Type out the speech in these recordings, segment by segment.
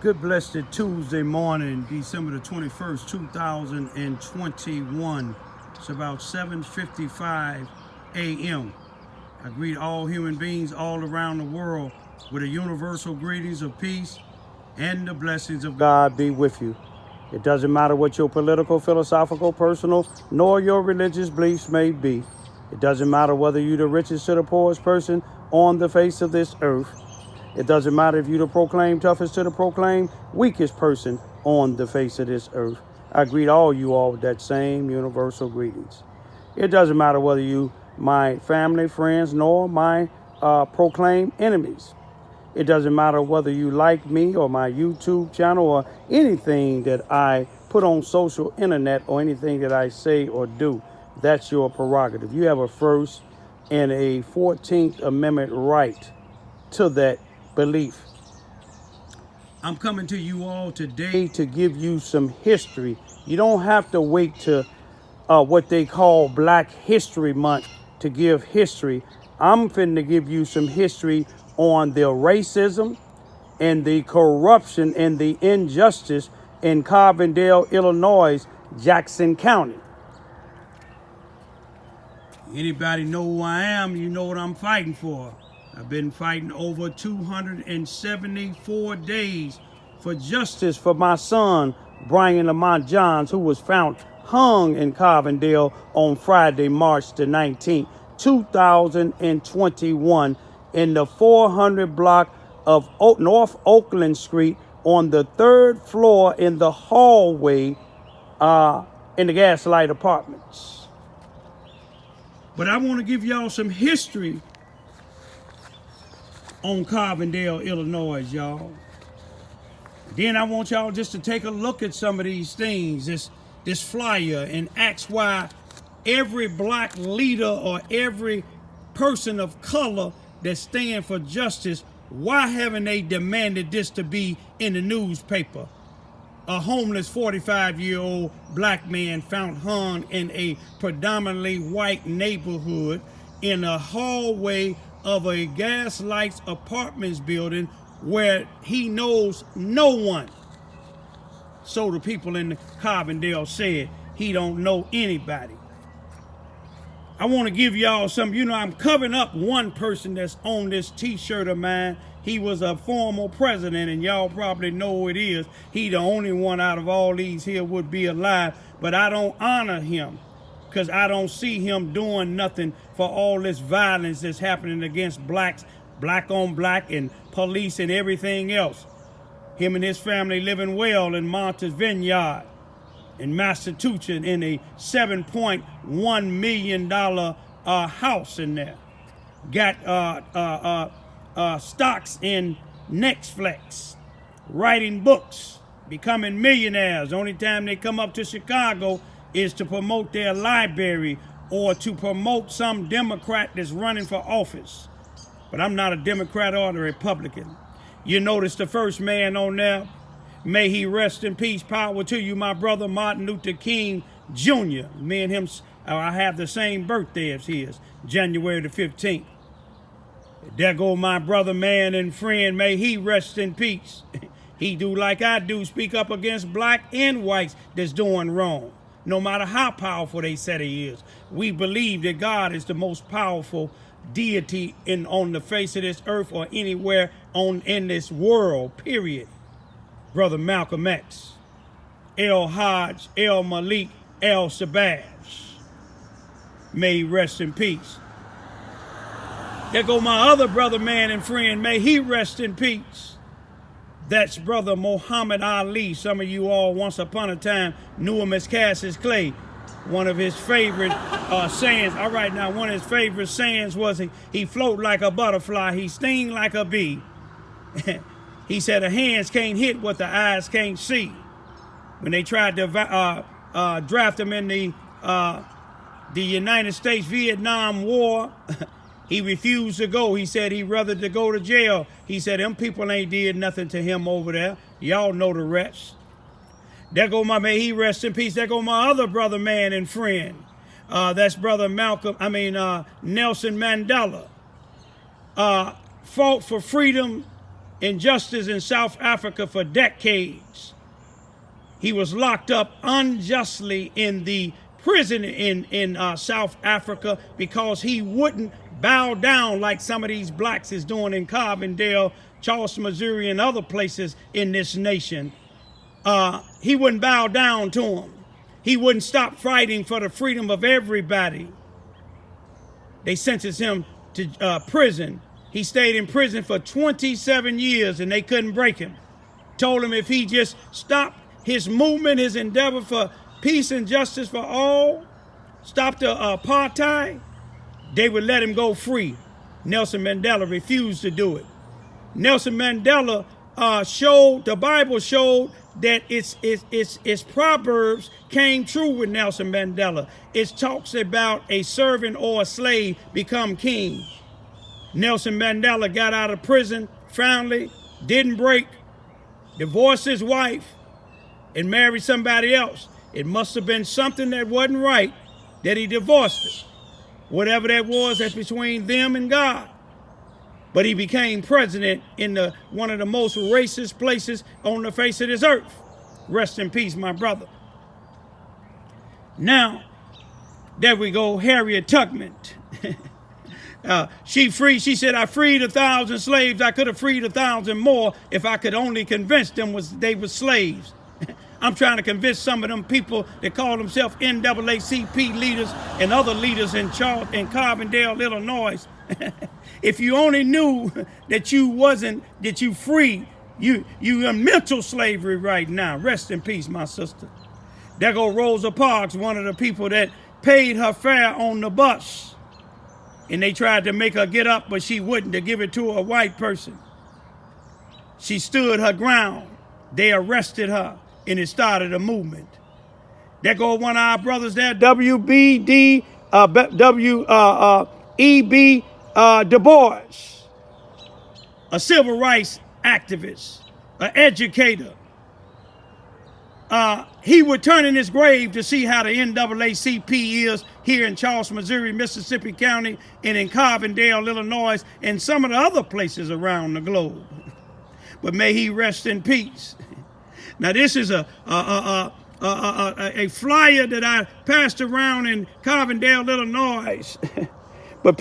Good blessed Tuesday morning, December the 21st, 2021. It's about 7:55 a.m. I greet all human beings all around the world with a universal greetings of peace and the blessings of God be with you. It doesn't matter what your political, philosophical, personal, nor your religious beliefs may be. It doesn't matter whether you're the richest or the poorest person on the face of this earth. It doesn't matter if you're the proclaimed toughest to the proclaimed weakest person on the face of this earth. I greet all you all with that same universal greetings. It doesn't matter whether you my family, friends, nor my proclaimed enemies. It doesn't matter whether you like me or my YouTube channel or anything that I put on social internet or anything that I say or do. That's your prerogative. You have a First and a 14th Amendment right to that belief. I'm coming to you all today to give you some history. You don't have to wait to what they call Black History Month to give history. I'm finna give you some history on the racism and the corruption and the injustice in Carbondale, Illinois, Jackson County. Anybody know who I am? You know what I'm fighting for. I've been fighting over 274 days for justice for my son, Brian Lamont Johns, who was found hung in Carbondale on Friday, March the 19th, 2021, in the 400 block of North Oakland Street on the 3rd floor in the hallway in the Gaslight Apartments. But I want to give y'all some history on Carbondale, Illinois, y'all. Then I want y'all just to take a look at some of these things, this flyer, and ask why every black leader or every person of color that stand for justice, why haven't they demanded this to be in the newspaper? A homeless 45-year-old black man found hung in a predominantly white neighborhood in a hallway of a Gaslights Apartments building where he knows no one. So the people in the Carbondale said he don't know anybody. I want to give y'all some, I'm covering up one person that's on this t-shirt of mine. He was a former president, and y'all probably know who it is. He the only one out of all these here would be alive, but I don't honor him because I don't see him doing nothing for all this violence that's happening against blacks, black on black, and police and everything else. Him and his family living well in Martha's Vineyard in Massachusetts in a $7.1 million house in there. Got stocks in Netflix, writing books, becoming millionaires. The only time they come up to Chicago is to promote their library or to promote some Democrat that's running for office. But I'm not a Democrat or a Republican. You notice the first man on there, may he rest in peace, power to you, my brother Martin Luther King Jr. Me and him, I have the same birthday as his, January the 15th. There go my brother, man, and friend, may he rest in peace. He do like I do, speak up against black and whites that's doing wrong. No matter how powerful they said he is. We believe that God is the most powerful deity on the face of this earth or anywhere in this world, period. Brother Malcolm X, El Hodge, El Malik, El Shabazz. May he rest in peace. There go my other brother, man, and friend. May he rest in peace. That's brother Muhammad Ali. Some of you all once upon a time knew him as Cassius Clay. One of his favorite sayings, all right, now one of his favorite sayings was he float like a butterfly, he sting like a bee. He said the hands can't hit what the eyes can't see. When they tried to draft him in the United States Vietnam War, he refused to go. He said he'd rather to go to jail. He said them people ain't did nothing to him over there. Y'all know the rest. There go may he rest in peace. There go my other brother, man, and friend. That's brother Nelson Mandela. Fought for freedom injustice in South Africa for decades. He was locked up unjustly in the prison in South Africa because he wouldn't bow down like some of these blacks is doing in Carbondale, Charleston, Missouri, and other places in this nation. He wouldn't bow down to him. He wouldn't stop fighting for the freedom of everybody. They sentenced him to prison. He stayed in prison for 27 years and they couldn't break him. Told him if he just stopped his movement, his endeavor for peace and justice for all, stopped the apartheid, they would let him go free. Nelson Mandela refused to do it. Nelson Mandela showed, the Bible showed that its Proverbs came true with Nelson Mandela. It talks about a servant or a slave become king. Nelson Mandela got out of prison, finally, didn't break, divorced his wife, and married somebody else. It must have been something that wasn't right that he divorced her. Whatever that was, that's between them and God. But he became president in one of the most racist places on the face of this earth. Rest in peace, my brother. Now, there we go, Harriet Tubman. She said, I freed 1,000 slaves. I could have freed 1,000 more if I could only convince them they were slaves. I'm trying to convince some of them people that call themselves NAACP leaders and other leaders in Carbondale, Illinois. If you only knew that you free, you in mental slavery right now. Rest in peace, my sister. There go Rosa Parks, one of the people that paid her fare on the bus. And they tried to make her get up, but she wouldn't, to give it to a white person. She stood her ground. They arrested her, and it started a movement. There go one of our brothers there, E.B. Du Bois, a civil rights activist, an educator. He would turn in his grave to see how the NAACP is here in Charleston, Missouri, Mississippi County, and in Carbondale, Illinois, and some of the other places around the globe. But may he rest in peace. Now, this is a flyer that I passed around in Carbondale, Illinois. But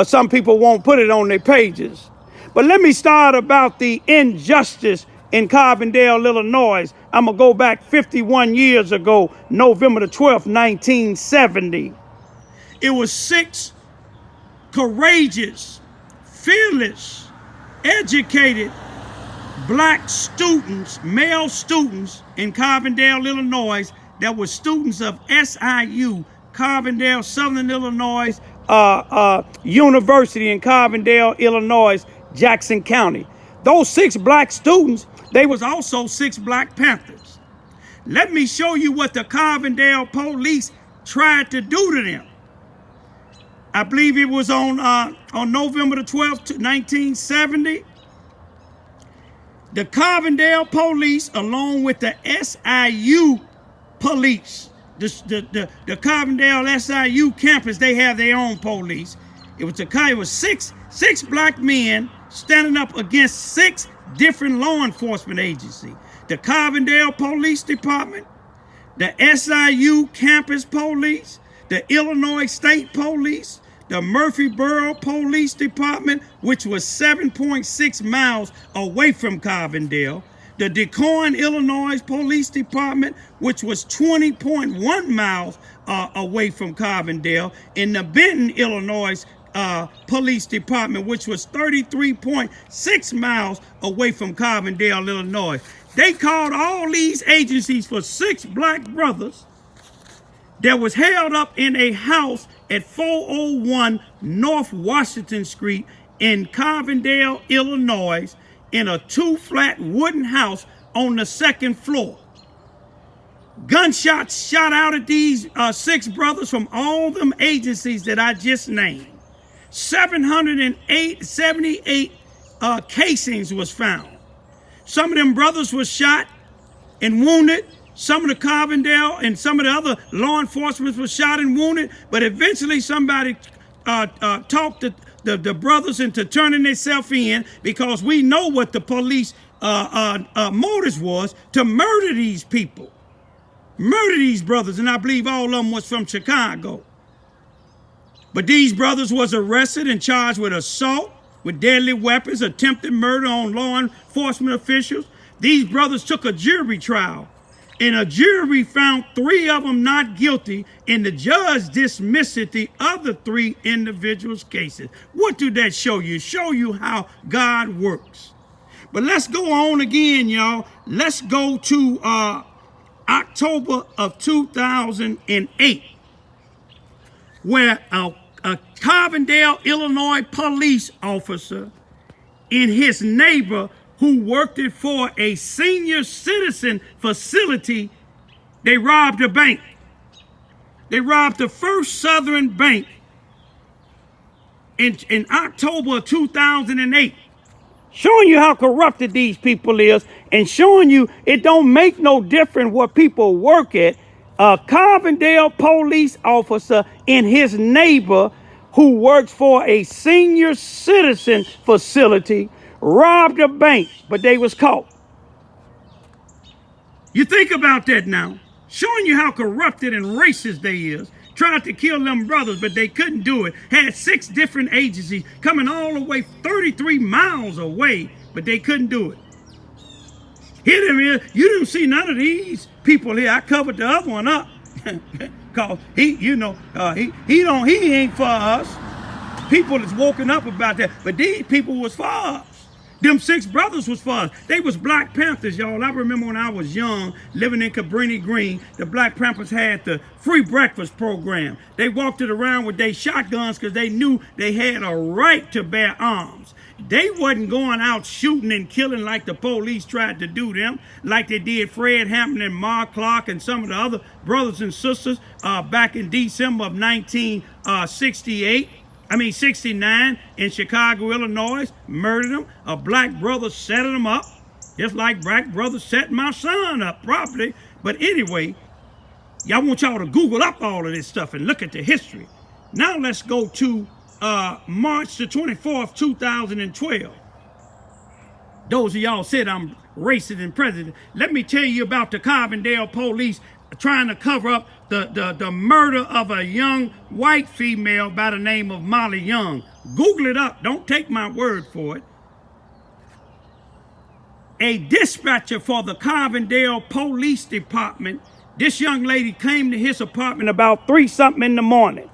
some people won't put it on their pages. But let me start about the injustice in Carbondale, Illinois. I'm going to go back 51 years ago, November the 12th, 1970. It was 6 courageous, fearless, educated black students, male students in Carbondale, Illinois, that were students of SIU, Carbondale, Southern Illinois, University in Carbondale, Illinois, Jackson County. Those 6 black students, they was also 6 Black Panthers. Let me show you what the Carbondale police tried to do to them. I believe it was on November the 12th, 1970. The Carbondale police, along with the SIU police, the Carbondale SIU campus, they have their own police. It was six black men standing up against 6 different law enforcement agencies. The Carbondale Police Department, the SIU Campus Police, the Illinois State Police, the Murfreesboro Police Department, which was 7.6 miles away from Carbondale, the DeKalb, Illinois Police Department, which was 20.1 miles away from Carbondale, and the Benton, Illinois Police Department, which was 33.6 miles away from Carbondale, Illinois. They called all these agencies for 6 black brothers that was held up in a house at 401 North Washington Street in Carbondale, Illinois, in a 2-flat wooden house on the 2nd floor. Gunshots shot out at these 6 brothers from all them agencies that I just named. 78 casings was found. Some of them brothers was shot and wounded. Some of the Carbondale and some of the other law enforcement was shot and wounded. But eventually somebody talked the the brothers into turning themselves in, because we know what the police motives was to murder these people, murder these brothers, and I believe all of them was from Chicago. But these brothers was arrested and charged with assault with deadly weapons, attempted murder on law enforcement officials. These brothers took a jury trial, and a jury found 3 of them not guilty, and the judge dismissed the other 3 individuals' cases. What do that show you? Show you how God works. But let's go on again, y'all. Let's go to October of 2008, where a Carbondale, Illinois police officer and his neighbor who worked it for a senior citizen facility, they robbed a bank. They robbed the First Southern Bank in October of 2008. Showing you how corrupted these people is, and showing you it don't make no difference what people work at. A Carbondale police officer and his neighbor who works for a senior citizen facility robbed a bank, but they was caught. You think about that now. Showing you how corrupted and racist they is. Tried to kill them brothers, but they couldn't do it. Had 6 different agencies coming all the way 33 miles away, but they couldn't do it. Hit him here. You didn't see none of these people here. I covered the other one up. Cause he ain't for us. People is woken up about that, but these people was for us. Them 6 brothers was for us. They was Black Panthers, y'all. I remember when I was young, living in Cabrini Green, the Black Panthers had the free breakfast program. They walked it around with their shotguns because they knew they had a right to bear arms. They wasn't going out shooting and killing like the police tried to do them, like they did Fred Hampton and Mark Clark and some of the other brothers and sisters back in December of 69 in Chicago, Illinois, murdered them. A black brother set them up, just like black brothers set my son up properly. But anyway, y'all want y'all to Google up all of this stuff and look at the history. Now let's go to March the 24th, 2012. Those of y'all said I'm racist and president. Let me tell you about the Carbondale police trying to cover up the murder of a young white female by the name of Molly Young. Google it up. Don't take my word for it. A dispatcher for the Carbondale Police Department, this young lady came to his apartment about 3-something in the morning.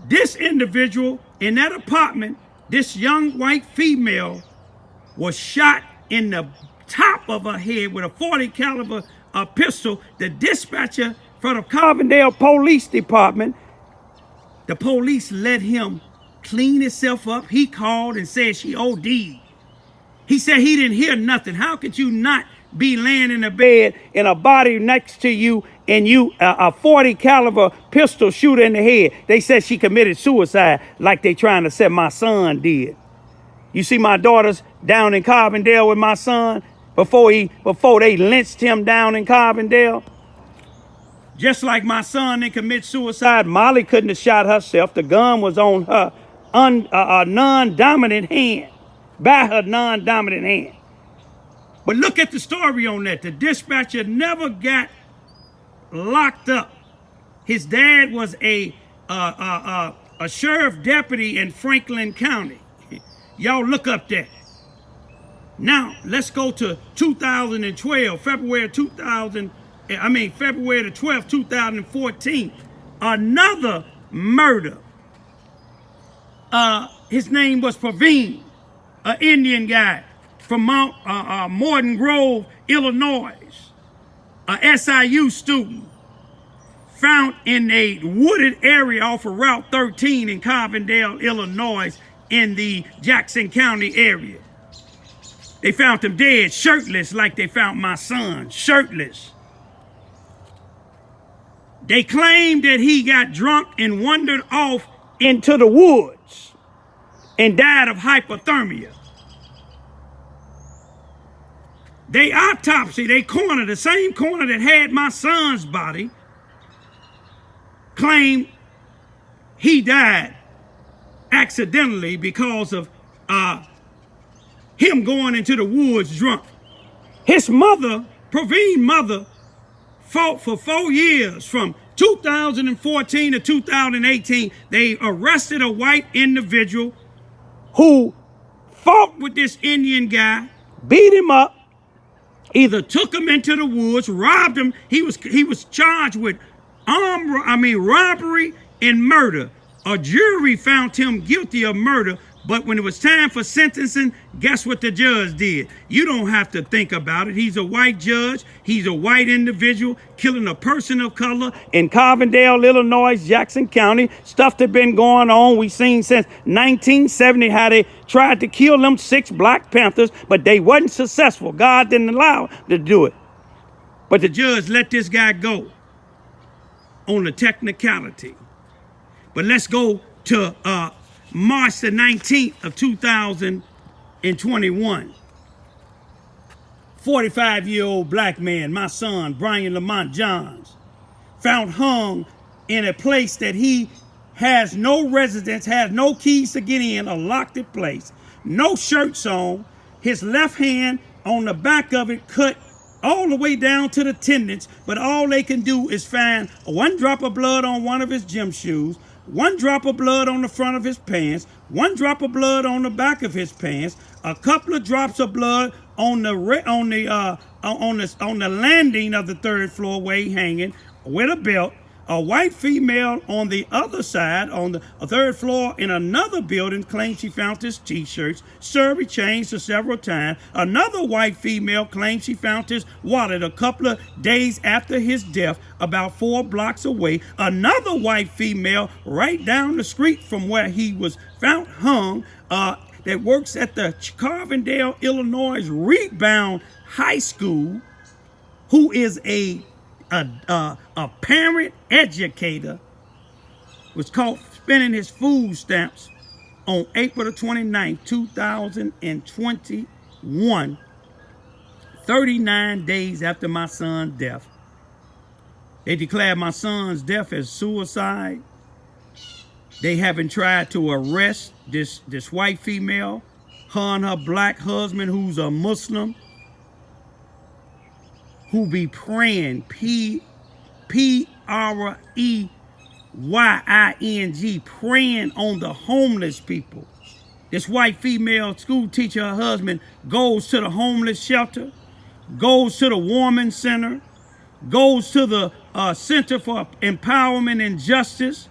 This individual in that apartment, this young white female, was shot in the top of her head with a .40 caliber pistol. The dispatcher for the Carbondale Police Department, the police let him clean himself up. He called and said she OD'd. He said he didn't hear nothing. How could you not be laying in a bed and a body next to you and you a .40 caliber pistol shooter in the head? They said she committed suicide like they trying to say my son did. You see my daughters down in Carbondale with my son before they lynched him down in Carbondale? Just like my son didn't commit suicide, Molly couldn't have shot herself. The gun was on her non-dominant hand, by her non-dominant hand. But look at the story on that. The dispatcher never got locked up. His dad was a sheriff deputy in Franklin County. Y'all look up that. Now, let's go to 2012, February the 12th, 2014. Another murder. His name was Praveen, an Indian guy from Morton Grove, Illinois, a SIU student, found in a wooded area off of Route 13 in Carbondale, Illinois, in the Jackson County area. They found him dead, shirtless, like they found my son, shirtless. They claimed that he got drunk and wandered off into the woods and died of hypothermia. They autopsy, they coroner, the same coroner that had my son's body, claimed he died accidentally because of him going into the woods drunk. His mother, Praveen's mother, fought for 4 years from 2014 to 2018. They arrested a white individual who fought with this Indian guy, beat him up, either took him into the woods, robbed him. He was charged with robbery and murder. A jury found him guilty of murder, but when it was time for sentencing, guess what the judge did? You don't have to think about it. He's a white judge. He's a white individual killing a person of color in Carbondale, Illinois, Jackson County. Stuff that's been going on. We've seen since 1970 how they tried to kill them 6 Black Panthers, but they wasn't successful. God didn't allow them to do it. But the judge let this guy go on the technicality. But let's go to March the 19th of 2021. 45-year-old black man, my son, Brian Lamont Johns, found hung in a place that he has no residence, has no keys to get in, a locked place, no shirts on, his left hand on the back of it cut all the way down to the tendons, but all they can do is find 1 drop of blood on one of his gym shoes, 1 drop of blood on the front of his pants, 1 drop of blood on the back of his pants, a couple of drops of blood on the landing of the 3rd floor where he hanging with a belt. A white female on the other side, on the 3rd floor in another building, claims she found his t-shirts, Surrey chains several times. Another white female claims she found his wallet a couple of days after his death, about 4 blocks away. Another white female right down the street from where he was found hung, that works at the Carbondale, Illinois Rebound High School, who is a parent educator, was caught spending his food stamps on April the 29th, 2021, 39 days after my son's death. They declared my son's death as suicide. They haven't tried to arrest this white female, her and her black husband, who's a Muslim, who be praying, P-R-E-Y-I-N-G, praying on the homeless people. This white female school teacher, her husband, goes to the homeless shelter, goes to the warming center, goes to the Center for Empowerment and Justice,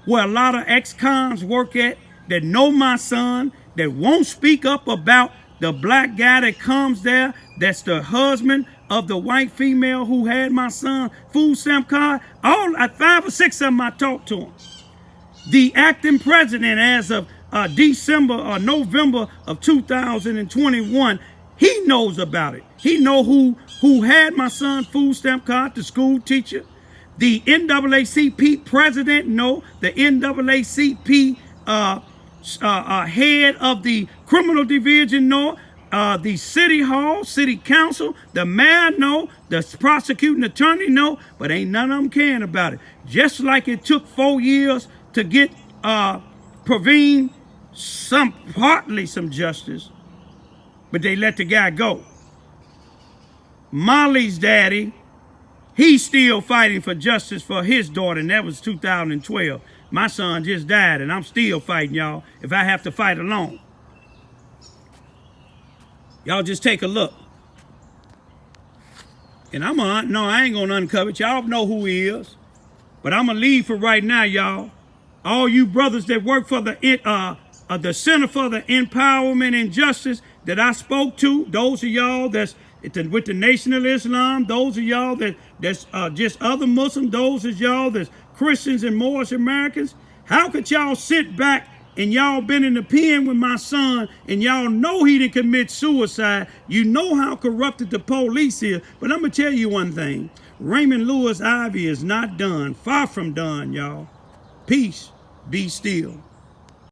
where a lot of ex-cons work at, that know my son, that won't speak up about the black guy that comes there, that's the husband of the white female who had my son food stamp card. All 5 or 6 of them I talked to him. The acting president as of December or November of 2021, he knows about it. He know who had my son food stamp card, the school teacher. The NAACP president know, the NAACP head of the criminal division know, the city hall, city council, the mayor know, the prosecuting attorney know, but ain't none of them caring about it. Just like it took 4 years to get Praveen partly some justice, but they let the guy go. Molly's daddy, he's still fighting for justice for his daughter, and that was 2012. My son just died, and I'm still fighting, y'all, if I have to fight alone. Y'all just take a look. And I ain't gonna uncover it. Y'all know who he is. But I'm gonna leave for right now, y'all. All you brothers that work for the Center for the Empowerment and Justice that I spoke to, those of y'all that's with the Nation of Islam, those of y'all that's just other Muslims, those of y'all that's Christians and Moorish Americans, how could y'all sit back and y'all been in the pen with my son and y'all know he didn't commit suicide? You know how corrupted the police is. But I'm going to tell you one thing. Raymond Lewis Ivy is not done. Far from done, y'all. Peace. Be still.